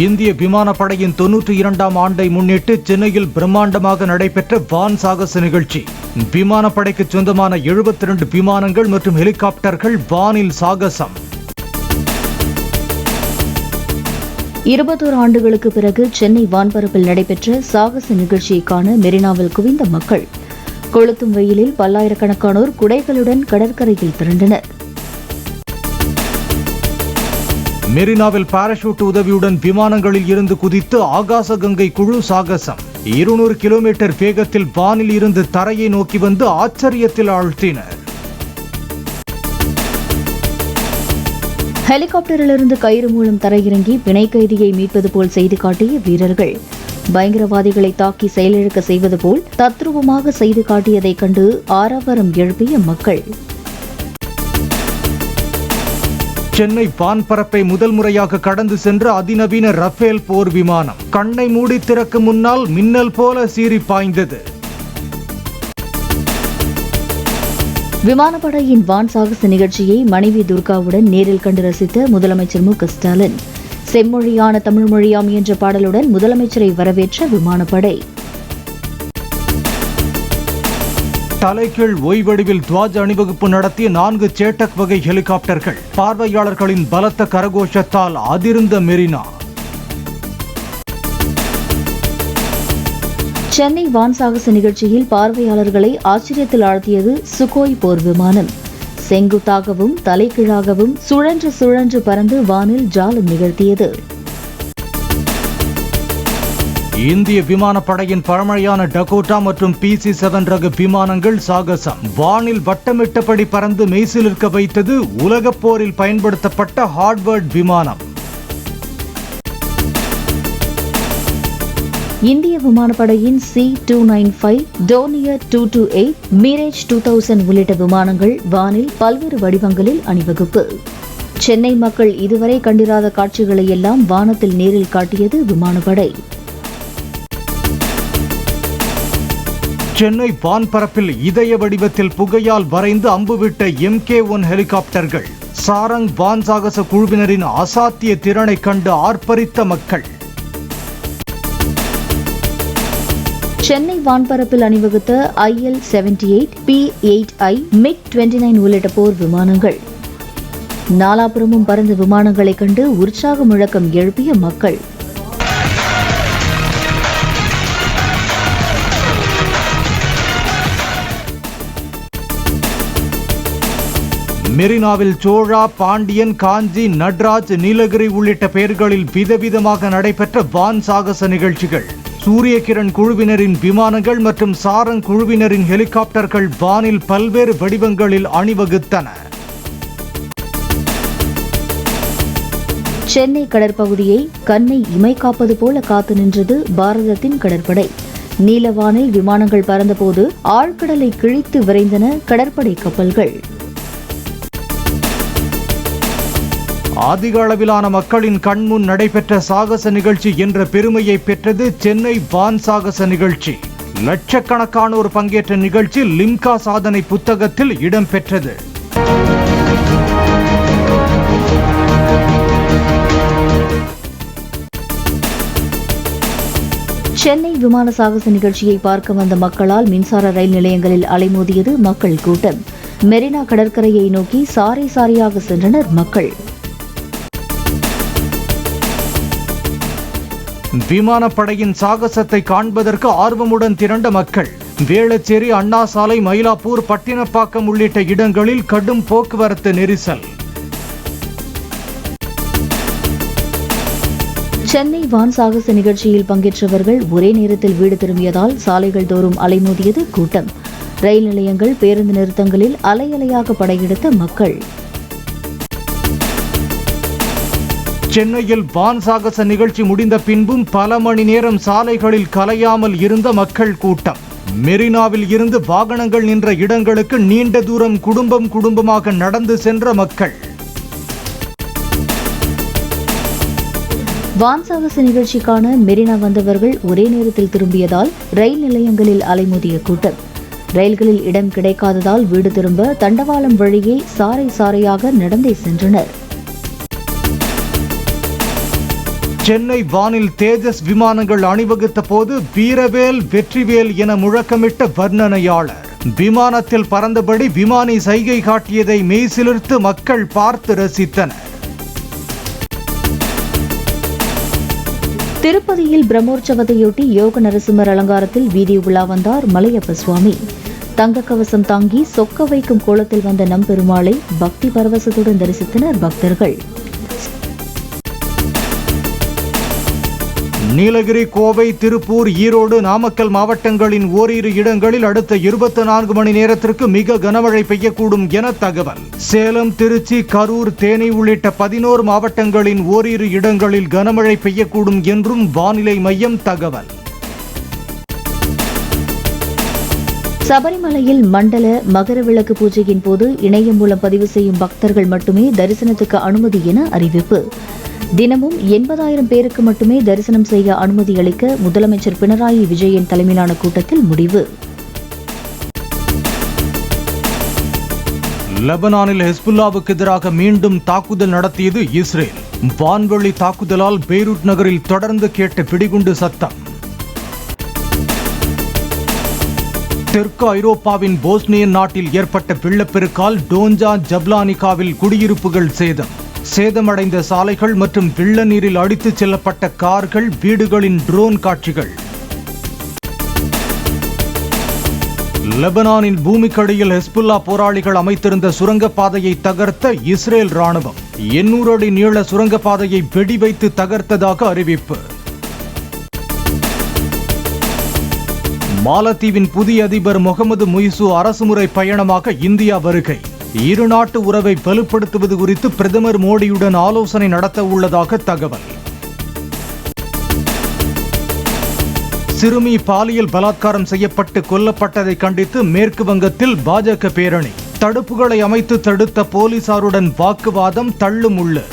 இந்திய விமானப்படையின் 92ஆம் ஆண்டை முன்னிட்டு சென்னையில் பிரம்மாண்டமாக நடைபெற்ற வான் சாகச நிகழ்ச்சி. விமானப்படைக்கு சொந்தமான 72 விமானங்கள் மற்றும் ஹெலிகாப்டர்கள் வானில் சாகசம். 21 ஆண்டுகளுக்கு பிறகு சென்னை வான்பரப்பில் நடைபெற்ற சாகச நிகழ்ச்சியை காண மெரினாவில் குவிந்த மக்கள். கொளுத்தும் வெயிலில் பல்லாயிரக்கணக்கானோர் குடைகளுடன் கடற்கரையில் திரண்டனர். மெரினாவில் பாராசூட் உதவியுடன் விமானங்களில் இருந்து குதித்து ஆகாச கங்கை குழு சாகசம். 200 கிலோமீட்டர் வேகத்தில் வானில் இருந்து தரையை நோக்கி வந்து ஆச்சரியத்தில் ஆழ்த்தினர். ஹெலிகாப்டரிலிருந்து கயிறு மூலம் தரையிறங்கி பிணை கைதியை மீட்பது போல் செய்து காட்டிய வீரர்கள். பயங்கரவாதிகளை தாக்கி செயலிழக்க செய்வது போல் தத்ரூபமாக செய்து காட்டியதைக் கண்டு ஆரவாரம் எழுப்பிய மக்கள். சென்னை வான்பரப்பை முதல் முறையாக கடந்து சென்ற அதிநவீன ரஃபேல் போர் விமானம் கண்ணை மூடி திறக்கும் முன்னால் மின்னல் போல சீறி பாய்ந்தது. விமானப்படையின் வான் சாகச நிகழ்ச்சியை மனைவி துர்காவுடன் நேரில் கண்டு ரசித்த முதலமைச்சர் மு.க.ஸ்டாலின். செம்மொழியான தமிழ் மொழியாம் என்ற பாடலுடன் முதலமைச்சரை வரவேற்ற விமானப்படை. தலைகீழ் ஓய்வடிவில் துவாஜ அணிவகுப்பு நடத்திய 4 சேட்டக் வகை ஹெலிகாப்டர்கள். பார்வையாளர்களின் பலத்த கரகோஷத்தால் அதிர்ந்த மெரினா. சென்னை வான் சாகச நிகழ்ச்சியில் பார்வையாளர்களை ஆச்சரியத்தில் ஆழ்த்தியது சுகோய் போர் விமானம். செங்குத்தாகவும் தலைகீழாகவும் சுழன்று சுழன்று பறந்து வானில் ஜாலம் நிகழ்த்தியது. இந்திய விமானப்படையின் பழமையான டகோட்டா மற்றும் PC-7 ரக விமானங்கள் சாகசம். வானில் வட்டமிட்டபடி பறந்து மெய்சிலிருக்க வைத்தது உலகப் போரில் பயன்படுத்தப்பட்ட ஹார்வர்ட் விமானம். இந்திய விமானப்படையின் C-295, டோனியர் 228, மிரேஜ் 2000 உள்ளிட்ட விமானங்கள் வானில் பல்வேறு வடிவங்களில் அணிவகுப்பு. சென்னை மக்கள் இதுவரை கண்டிராத காட்சிகளை எல்லாம் வானத்தில் நேரில் காட்டியது விமானப்படை. சென்னை வான்பரப்பில் இதய வடிவத்தில் புகையால் வரைந்து அம்புவிட்ட MK-1 ஹெலிகாப்டர்கள். சாரங் வான் சாகச குழுவினரின் அசாத்திய திறனை கண்டு ஆர்ப்பரித்த மக்கள். சென்னை வான்பரப்பில் அணிவகுத்த IL-78, P-8I, MiG-29 உள்ளிட்ட போர் விமானங்கள். நாலாபுரமும் பறந்த விமானங்களை கண்டு உற்சாக முழக்கம் எழுப்பிய மக்கள். மெரினாவில் சோழா, பாண்டியன், காஞ்சி, நட்ராஜ், நீலகிரி உள்ளிட்ட பெயர்களில் விதவிதமாக நடைபெற்ற வான் சாகச நிகழ்ச்சிகள். சூரியகிரண் குழுவினரின் விமானங்கள் மற்றும் சாரங் குழுவினரின் ஹெலிகாப்டர்கள் வானில் பல்வேறு வடிவங்களில் அணிவகுத்தன. சென்னை கடற்பகுதியை கண்ணை இமை காப்பது போல காத்து நின்றது பாரதத்தின் கடற்படை. நீலவானில் விமானங்கள் பறந்தபோது ஆழ்கடலை கிழித்து விரைந்தன கடற்படை கப்பல்கள். அதிக அளவிலான மக்களின் கண்முன் நடைபெற்ற சாகச நிகழ்ச்சி என்ற பெருமையை பெற்றது சென்னை வான் சாகச நிகழ்ச்சி. லட்சக்கணக்கானோர் பங்கேற்ற நிகழ்ச்சி லிம்கா சாதனை புத்தகத்தில் இடம்பெற்றது. சென்னை விமான சாகச நிகழ்ச்சியை பார்க்க வந்த மக்களால் மின்சார ரயில் நிலையங்களில் அலைமோதியது மக்கள் கூட்டம். மெரினா கடற்கரையை நோக்கி சாறை சாறையாக சென்றனர் மக்கள். விமானப்படையின் சாகசத்தை காண்பதற்கு ஆர்வமுடன் திரண்ட மக்கள். வேளச்சேரி, அண்ணா சாலை, மயிலாப்பூர், பட்டினப்பாக்கம் உள்ளிட்ட இடங்களில் கடும் போக்குவரத்து நெரிசல். சென்னை வான் சாகச நிகழ்ச்சியில் பங்கேற்றவர்கள் ஒரே நேரத்தில் வீடு திரும்பியதால் சாலைகள் தோறும் அலைமோதியது கூட்டம். ரயில் நிலையங்கள், பேருந்து நிறுத்தங்களில் அலை அலையாக படையெடுத்த மக்கள். சென்னையில் வான் சாகச நிகழ்ச்சி முடிந்த பின்பும் பல மணி நேரம் சாலைகளில் கலையாமல் இருந்த மக்கள் கூட்டம். மெரினாவில் இருந்து வாகனங்கள் நின்ற இடங்களுக்கு நீண்ட தூரம் குடும்பமாக நடந்து சென்ற மக்கள். வான் சாகச நிகழ்ச்சிக்கான மெரினா வந்தவர்கள் ஒரே நேரத்தில் திரும்பியதால் ரயில் நிலையங்களில் அலைமோதிய கூட்டம். ரயில்களில் இடம் கிடைக்காததால் வீடு திரும்ப தண்டவாளம் வழியே சாறை சாறையாக நடந்தே சென்றனர். சென்னை வானில் தேஜஸ் விமானங்கள் அணிவகுத்த போது வீரவேல் வெற்றிவேல் என முழக்கமிட்ட வர்ணனையாளர். விமானத்தில் பறந்தபடி விமானி சைகை காட்டியதை மெய்சிலிர்த்து மக்கள் பார்த்து ரசித்தனர். திருப்பதியில் பிரம்மோற்சவத்தையொட்டி யோக நரசிம்மர் அலங்காரத்தில் வீதி உலா வந்தார் மலையப்ப சுவாமி. தங்க கவசம் தாங்கி சொக்க வைக்கும் கோலத்தில் வந்த நம்பெருமாளை பக்தி பரவசத்துடன் தரிசித்தனர் பக்தர்கள். நீலகிரி, கோவை, திருப்பூர், ஈரோடு, நாமக்கல் மாவட்டங்களின் ஓரிரு இடங்களில் அடுத்த 24 மணி நேரத்திற்கு மிக கனமழை பெய்யக்கூடும் என தகவல். சேலம், திருச்சி, கரூர், தேனி உள்ளிட்ட 11 மாவட்டங்களின் ஓரிரு இடங்களில் கனமழை பெய்யக்கூடும் என்றும் வானிலை மையம் தகவல். சபரிமலையில் மண்டல மகர விளக்கு பூஜையின் போது இணையம் மூலம் பதிவு செய்யும் பக்தர்கள் மட்டுமே தரிசனத்துக்கு அனுமதி என அறிவிப்பு. தினமும் 80,000 பேருக்கு மட்டுமே தரிசனம் செய்ய அனுமதி அளிக்க முதலமைச்சர் பினராயி விஜயன் தலைமையிலான கூட்டத்தில் முடிவு. லெபனானில் ஹெஸ்புல்லாவுக்கு எதிராக மீண்டும் தாக்குதல் நடத்தியது இஸ்ரேல். வான்வெளி தாக்குதலால் பெய்ரூட் நகரில் தொடர்ந்து கேட்ட வெடிகுண்டு சத்தம். தெற்கு ஐரோப்பாவின் போஸ்னியன் நாட்டில் ஏற்பட்ட வெள்ளப்பெருக்கால் டோஞ்சா ஜப்லானிகாவில் குடியிருப்புகள் சேதமடைந்த சாலைகள் மற்றும் வெள்ள நீரில் அடித்துச் செல்லப்பட்ட கார்கள், வீடுகளின் ட்ரோன் காட்சிகள். லெபனானின் பூமிக்கடியில் ஹெஸ்புல்லா போராளிகள் அமைத்திருந்த சுரங்கப்பாதையை தகர்த்த இஸ்ரேல் ராணுவம் 800 அடி நீள சுரங்கப்பாதையை வெடிவைத்து தகர்த்ததாக அறிவிப்பு. மாலத்தீவின் புதிய அதிபர் முகமது முய்சு அரசுமுறை பயணமாக இந்தியா வருகை. இரு நாட்டு உறவை வலுப்படுத்துவது குறித்து பிரதமர் மோடியுடன் ஆலோசனை நடத்த உள்ளதாக தகவல். சிறுமி பாலியல் பலாத்காரம் செய்யப்பட்டு கொல்லப்பட்டதை கண்டித்து மேற்கு வங்கத்தில் பாஜக பேரணி. தடுப்புகளை அமைத்து தடுத்த போலீசாருடன் வாக்குவாதம், தள்ளுமுள்ளு.